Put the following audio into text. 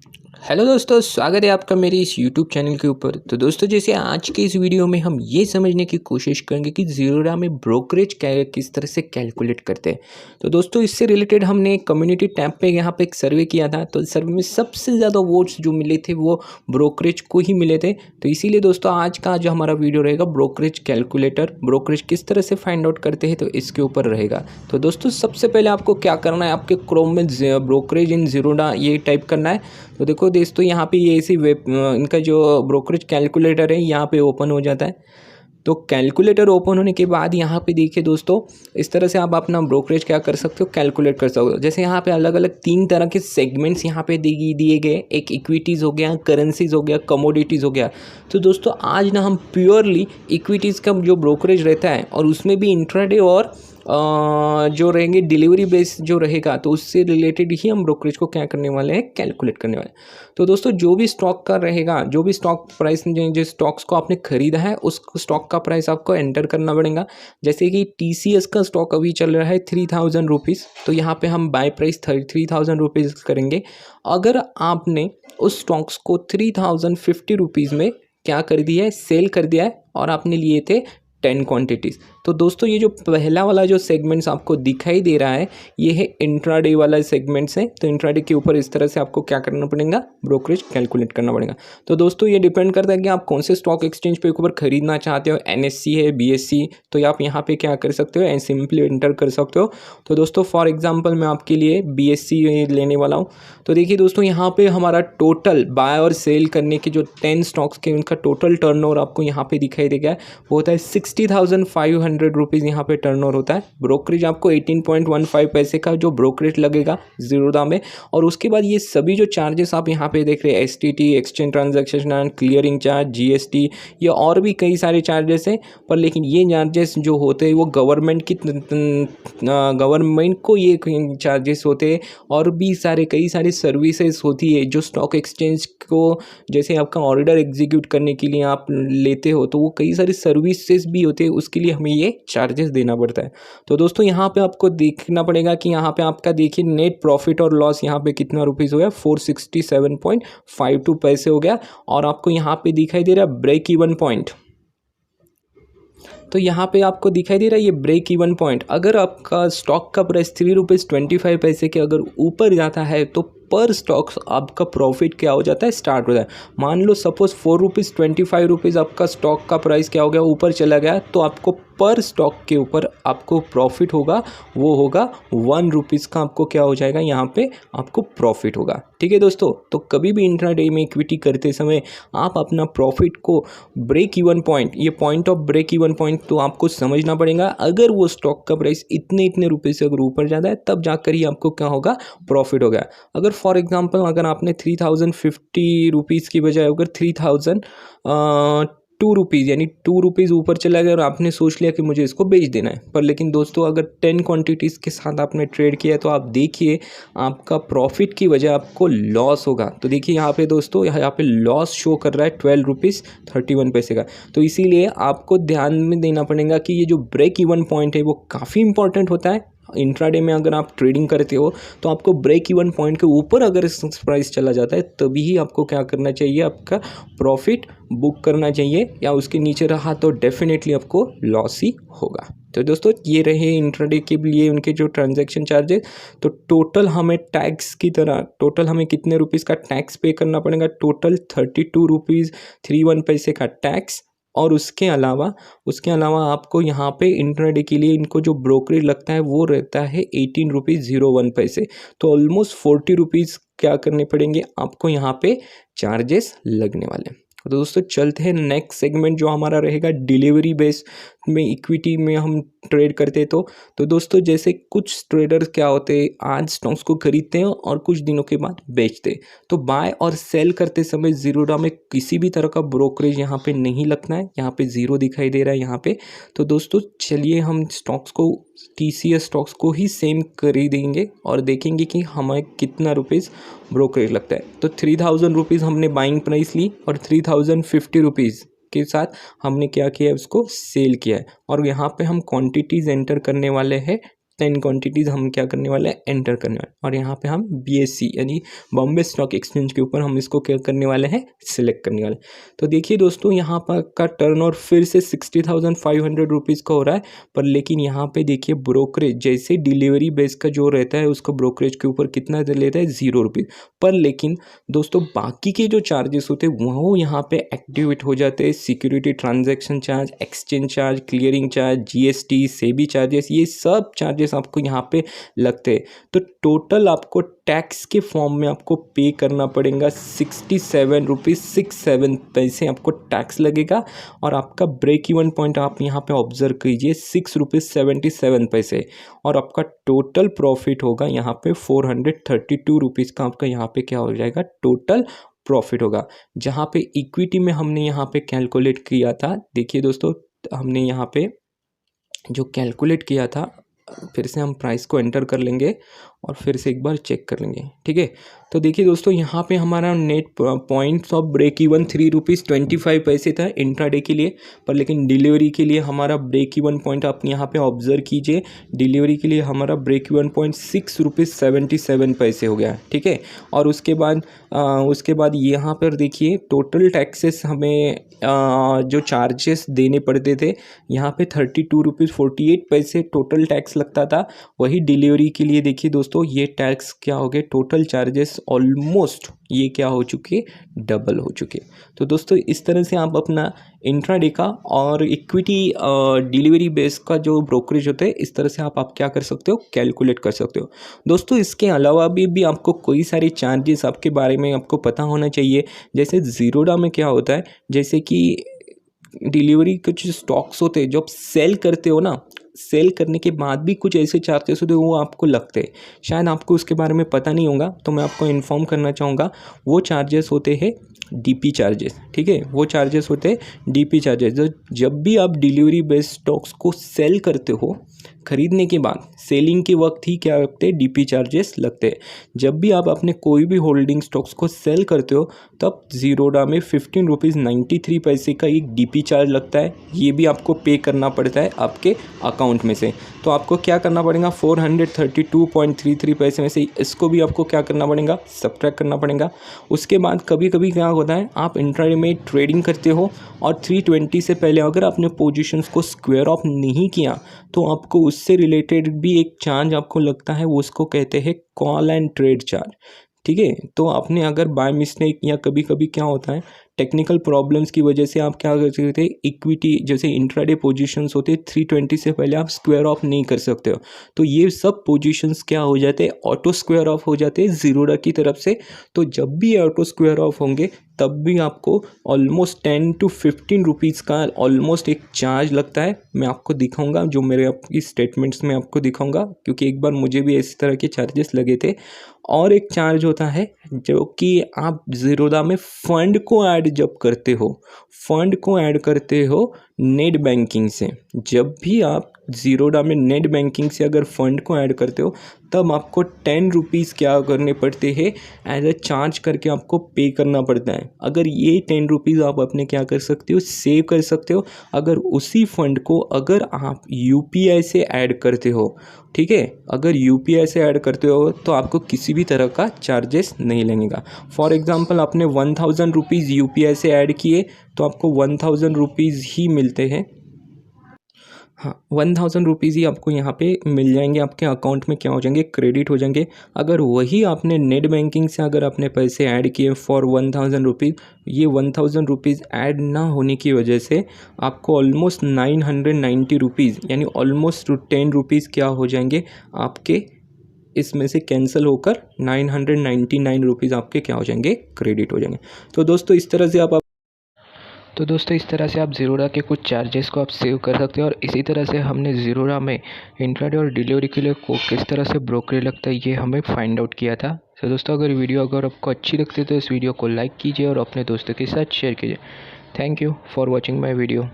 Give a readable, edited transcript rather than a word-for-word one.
Hello दोस्तों, स्वागत है आपका मेरे इस यूट्यूब चैनल के ऊपर। तो दोस्तों, जैसे आज के इस वीडियो में हम ये समझने की कोशिश करेंगे कि ज़ीरोधा में ब्रोकरेज किस तरह से कैलकुलेट करते हैं। तो दोस्तों, इससे रिलेटेड हमने कम्युनिटी टैब पे यहाँ पे एक सर्वे किया था। तो सर्वे में सबसे ज़्यादा वोट्स जो मिले थे वो ब्रोकरेज को ही मिले थे। तो इसीलिए दोस्तों, आज का जो हमारा वीडियो रहेगा ब्रोकरेज कैलकुलेटर, ब्रोकरेज किस तरह से फाइंड आउट करते हैं, तो इसके ऊपर रहेगा। तो दोस्तों, सबसे पहले आपको क्या करना है, आपके क्रोम में ब्रोकरेज इन ज़ीरोधा ये टाइप करना है। तो देखो दोस्तों, यहाँ पे ये ऐसी वेब इनका जो ब्रोकरेज कैलकुलेटर है यहाँ पे ओपन हो जाता है। तो कैलकुलेटर ओपन होने के बाद यहाँ पे देखिए दोस्तों, इस तरह से आप अपना ब्रोकरेज क्या कर सकते हो, कैलकुलेट कर सकते हो। जैसे यहाँ पे अलग अलग 3 तरह के सेगमेंट्स यहाँ पे दिए गए। एक इक्विटीज़ हो गया, करेंसीज हो गया, कमोडिटीज़ हो गया। तो दोस्तों, आज ना हम प्योरली इक्विटीज़ का जो ब्रोकरेज रहता है और उसमें भी इंट्राडे और जो रहेंगे डिलीवरी बेस जो रहेगा, तो उससे रिलेटेड ही हम ब्रोकरेज को क्या करने वाले हैं, कैलकुलेट करने वाले हैं। तो दोस्तों, जो भी स्टॉक का रहेगा, जो भी स्टॉक प्राइस जिस स्टॉक्स को आपने खरीदा है उस स्टॉक का प्राइस आपको एंटर करना पड़ेगा। जैसे कि TCS का स्टॉक अभी चल रहा है 3000 रुपीज़, तो यहाँ पे हम बाय प्राइस 3000 रुपीज़ करेंगे। अगर आपने उस स्टॉक्स को 3050 रुपीज़ में क्या कर दिया है, सेल कर दिया है, और आपने लिए थे 10 क्वांटिटीज़। तो दोस्तों, ये जो पहला वाला जो सेगमेंट्स आपको दिखाई दे रहा है, ये है इंट्राडे वाला सेगमेंट्स है। तो इंट्राडे के ऊपर इस तरह से आपको क्या करना पड़ेगा, ब्रोकरेज कैलकुलेट करना पड़ेगा। तो दोस्तों, ये डिपेंड करता है कि आप कौन से स्टॉक एक्सचेंज पे ऊपर खरीदना चाहते हो। NSE है, BSE, तो आप यहाँ पे क्या कर सकते हो, सिंपली एंटर कर सकते हो। तो दोस्तों, फॉर एग्जाम्पल मैं आपके लिए BSE लेने वाला हूँ। तो देखिए दोस्तों, यहाँ पे हमारा टोटल बाय और सेल करने के जो 10 स्टॉक्स के उनका टोटल टर्नओवर आपको यहाँ पे दिखाई देगा, वो होता है 60,500 रुपीज़ यहाँ पे टर्नओवर होता है। ब्रोकरेज आपको 18.15 पैसे का जो ब्रोकरेज लगेगा ज़ीरोधा में। और उसके बाद ये सभी जो चार्जेस आप यहाँ पे देख रहे हैं, STT, exchange transaction, clearing charge, GST, ये और भी कई सारे चार्जेस हैं। पर लेकिन ये चार्जेस जो होते हैं वो गवर्नमेंट को ये चार्जेस होते हैं। और भी कई सारी सर्विसेज होती है जो स्टॉक एक्सचेंज को, जैसे आपका ऑर्डर एग्जीक्यूट करने के लिए आप लेते हो, तो वो कई सारी सर्विसेज भी होते हैं, उसके लिए हमें ये चार्जेस देना पड़ता है। तो दोस्तों, यहाँ पे आपको देखना पड़ेगा कि यहाँ पे आपका देखिए नेट प्रॉफिट और लॉस यहाँ पे कितना रुपीज़ हो गया, 467.52 पैसे हो गया। और आपको यहाँ पे दिखाई दे रहा है ब्रेक इवन पॉइंट। तो यहाँ पे आपको दिखाई दे रहा है ये ब्रेक इवन पॉइंट। अगर आपका स्टॉक का प्राइस 3.25 रुपये के अगर ऊपर जाता है, तो पर स्टॉक आपका प्रॉफिट क्या हो जाता है, स्टार्ट होता है। मान लो सपोज 4.25 रुपीज़ आपका स्टॉक का प्राइस क्या हो गया, ऊपर चला गया, तो आपको पर स्टॉक के ऊपर आपको प्रॉफिट होगा, वो होगा 1 रुपीज़ का। आपको क्या हो जाएगा, यहाँ पे आपको प्रॉफिट होगा। ठीक है दोस्तों, तो कभी भी इंट्राडे में इक्विटी करते समय आप अपना प्रॉफिट को ब्रेक इवन पॉइंट, ये point of break even point तो आपको समझना पड़ेगा। अगर वो स्टॉक का प्राइस इतने रुपए से अगर ऊपर जाता है, तब जाकर ही आपको क्या होगा, प्रॉफिट होगा। अगर फॉर एग्जांपल अगर आपने 3050 रुपीज़ की बजाय अगर 3002 रुपीज़ यानी 2 रुपीज़ ऊपर चला गया और आपने सोच लिया कि मुझे इसको बेच देना है, पर लेकिन दोस्तों अगर 10 क्वांटिटीज़ के साथ आपने ट्रेड किया, तो आप देखिए आपका प्रॉफिट की वजह आपको लॉस होगा। तो देखिए यहाँ पे दोस्तों, यहाँ पे लॉस शो कर रहा है 12 रुपीज़ 31 पैसे का। तो इसीलिए आपको ध्यान में देना पड़ेगा कि ये जो ब्रेक इवन पॉइंट है वो काफ़ी इंपॉर्टेंट होता है। इंट्राडे में अगर आप ट्रेडिंग करते हो, तो आपको ब्रेक इवन पॉइंट के ऊपर अगर प्राइस चला जाता है, तभी ही आपको क्या करना चाहिए, आपका प्रॉफिट बुक करना चाहिए। या उसके नीचे रहा तो डेफिनेटली आपको लॉस ही होगा। तो दोस्तों, ये रहे इंट्राडे के लिए उनके जो ट्रांजैक्शन चार्जेस। तो टोटल हमें टैक्स की तरह टोटल हमें कितने रुपीज़ का टैक्स पे करना पड़ेगा, टोटल 32 रुपीज़ 31 पैसे का टैक्स। और उसके अलावा आपको यहाँ पे इंट्राडे के लिए इनको जो ब्रोकरेज लगता है वो रहता है 18 रुपीज़ 01 पैसे। तो ऑलमोस्ट 40 रुपीज़ क्या करने पड़ेंगे आपको, यहाँ पे चार्जेस लगने वाले हैं। तो दोस्तों, चलते हैं नेक्स्ट सेगमेंट जो हमारा रहेगा डिलीवरी बेस में इक्विटी में हम ट्रेड करते हैं। तो दोस्तों, जैसे कुछ ट्रेडर्स क्या होते हैं, आज स्टॉक्स को खरीदते हैं और कुछ दिनों के बाद बेचते हैं। तो बाय और सेल करते समय ज़ीरोधा में किसी भी तरह का ब्रोकरेज यहाँ पे नहीं लगना है। यहाँ पे ज़ीरो दिखाई दे रहा है यहाँ पे। तो दोस्तों, चलिए हम स्टॉक्स को TCS स्टॉक्स को ही सेम खरीदेंगे और देखेंगे कि हमें कितना रुपीज़ ब्रोकरेज लगता है। तो 3000 रुपीज़ हमने बाइंग प्राइस ली और 3050 रुपीज़ के साथ हमने क्या किया है, उसको सेल किया है। और यहाँ पे हम क्वांटिटीज़ एंटर करने वाले हैं 10 क्वांटिटीज़ हम क्या करने वाले हैं, एंटर करने वाले हैं। और यहाँ पे हम BSE यानी बॉम्बे स्टॉक एक्सचेंज के ऊपर हम इसको क्या करने वाले हैं, सिलेक्ट करने वाले। तो देखिए दोस्तों, यहाँ पर का टर्नओवर फिर से 60,500 रुपीज़ का हो रहा है, पर लेकिन यहाँ पे देखिए ब्रोकरेज जैसे डिलीवरी बेस का जो रहता है उसका ब्रोकरेज के ऊपर कितना लेता है, 0 रुपीज़। पर लेकिन दोस्तों बाकी के जो चार्जेस होते हैं वो यहाँ पे एक्टिवेट हो जाते हैं। Security transaction charge, exchange charge, clearing charge, GST, SEBI charges, ये सब चार्जेस आपको यहाँ पे लगते हैं। तो टोटल आपको टैक्स के फॉर्म में आपको पे करना पड़ेगा 67 रुपीज़ 67 पैसे आपको टैक्स लगेगा। और आपका ब्रेक इवन पॉइंट आप यहाँ पे ऑब्जर्व कीजिए 6 रुपीज़ 77 पैसे। और आपका टोटल प्रॉफिट होगा यहाँ पे 432 रुपीज़ का आपका यहाँ पे क्या हो जाएगा, टोटल प्रॉफिट होगा। जहाँ पे इक्विटी में हमने यहाँ पे कैलकुलेट किया था, देखिए दोस्तों हमने यहाँ पे जो कैलकुलेट किया था, फिर से हम प्राइस को एंटर कर लेंगे और फिर से एक बार चेक कर लेंगे, ठीक है। तो देखिए दोस्तों यहाँ पे हमारा net points of break even 3 rupees 25 पैसे था इंट्राडे के लिए। पर लेकिन डिलीवरी के लिए हमारा ब्रेक इवन पॉइंट आप यहाँ पे ऑब्जर्व कीजिए, डिलीवरी के लिए हमारा ब्रेक इवन पॉइंट 6 रुपीज़ 77 पैसे हो गया, ठीक है। और उसके बाद यहाँ पर देखिए टोटल टैक्सेस हमें जो चार्जेस देने पड़ते थे, यहाँ पे 32 रुपीज़ 48 पैसे टोटल टैक्स लगता था। वही डिलीवरी के लिए देखिए दोस्तों ये टैक्स क्या हो गए, टोटल चार्जेस ऑलमोस्ट ये क्या हो चुके, डबल हो चुके। तो दोस्तों इस तरह से आप अपना इंट्राडे का और इक्विटी डिलीवरी बेस का जो ब्रोकरेज होता है, इस तरह से आप क्या कर सकते हो, कैलकुलेट कर सकते हो। दोस्तों इसके अलावा भी आपको कोई सारे चार्जेस आपके बारे में आपको पता होना चाहिए। जैसे ज़ीरोधा में क्या होता है, जैसे कि डिलीवरी कुछ स्टॉक्स होते हैं जो आप सेल करते हो ना, सेल करने के बाद भी कुछ ऐसे चार्जेस होते हैं वो आपको लगते हैं। शायद आपको उसके बारे में पता नहीं होगा, तो मैं आपको इन्फॉर्म करना चाहूँगा। वो चार्जेस होते हैं DP चार्जेस, ठीक है। वो चार्जेस होते हैं DP चार्जेस। जब भी आप डिलीवरी बेस्ड स्टॉक्स को सेल करते हो, खरीदने के बाद सेलिंग के वक्त ही क्या लगते हैं, DP चार्जेस लगते हैं। जब भी आप अपने कोई भी होल्डिंग स्टॉक्स को सेल करते हो तब ज़ीरोधा में 15 रुपीज़ 93 पैसे का एक DP चार्ज लगता है। ये भी आपको पे करना पड़ता है आपके अकाउंट में से। तो आपको क्या करना पड़ेगा, 432.33 पैसे में से इसको भी आपको क्या करना पड़ेगा, सब्ट्रैक्ट करना पड़ेगा। उसके बाद कभी कभी क्या होता है, आप इंट्राडे में ट्रेडिंग करते हो और 320 से पहले अगर आपने पोजीशंस को स्क्वायर ऑफ नहीं किया तो आपको उससे रिलेटेड भी एक चार्ज आपको लगता है, वो उसको कहते हैं कॉल एंड ट्रेड चार्ज, ठीक है। तो आपने अगर बाय मिस्टेक या कभी कभी क्या होता है टेक्निकल प्रॉब्लम्स की वजह से आप क्या कर सकते हैं, इक्विटी जैसे इंट्राडे पोजीशंस होते हैं 320 से पहले आप स्क्वायर ऑफ नहीं कर सकते हो, तो ये सब पोजीशंस क्या हो जाते हैं, ऑटो स्क्वायर ऑफ हो जाते हैं ज़ीरोधा की तरफ से। तो जब भी ऑटो स्क्वायर ऑफ होंगे तब भी आपको ऑलमोस्ट 10 to 15 रुपीज़ का ऑलमोस्ट एक चार्ज लगता है। मैं आपको दिखाऊंगा, जो मेरे आपकी स्टेटमेंट्स में आपको दिखाऊंगा, क्योंकि एक बार मुझे भी इस तरह के चार्जेस लगे थे। और एक चार्ज होता है जो कि आप ज़ीरोधा में फंड को ऐड जब करते हो, फंड को ऐड करते हो नेट बैंकिंग से। जब भी आप ज़ीरोधा में नेट बैंकिंग से अगर फंड को ऐड करते हो तब आपको 10 रुपीज़ क्या करने पड़ते हैं, एज अ चार्ज करके आपको पे करना पड़ता है। अगर ये 10 रुपीज़ आप अपने क्या कर सकते हो, सेव कर सकते हो। अगर उसी फंड को अगर आप UPI से ऐड करते हो, ठीक है, अगर UPI से ऐड करते हो तो आपको किसी भी तरह का चार्जेस नहीं लगेगा। फॉर एग्जांपल आपने 1000 रुपीज़ UPI से ऐड किए तो आपको 1000 रुपीज़ ही मिलते हैं। हाँ, 1000 रुपीज़ ही आपको यहाँ पे मिल जाएंगे, आपके अकाउंट में क्या हो जाएंगे, क्रेडिट हो जाएंगे। अगर वही आपने नेट बैंकिंग से अगर आपने पैसे ऐड किए फॉर 1000 रुपीज़, ये 1000 रुपीज़ ऐड ना होने की वजह से आपको ऑलमोस्ट 990 रुपीज़ यानी ऑलमोस्ट 10 रुपीज़ क्या हो जाएंगे आपके, इसमें से कैंसिल होकर 999 रुपीज़ आपके क्या हो जाएंगे, क्रेडिट हो जाएंगे। तो दोस्तों इस तरह से आप ज़ीरोधा के कुछ चार्जेस को आप सेव कर सकते हो। और इसी तरह से हमने ज़ीरोधा में इंट्राडे और डिलीवरी के लिए किस तरह से ब्रोकरेज लगता है ये हमें फाइंड आउट किया था। तो दोस्तों वीडियो अगर आपको अच्छी लगती है तो इस वीडियो को लाइक कीजिए और अपने दोस्तों के साथ शेयर कीजिए। Thank you for watching my video.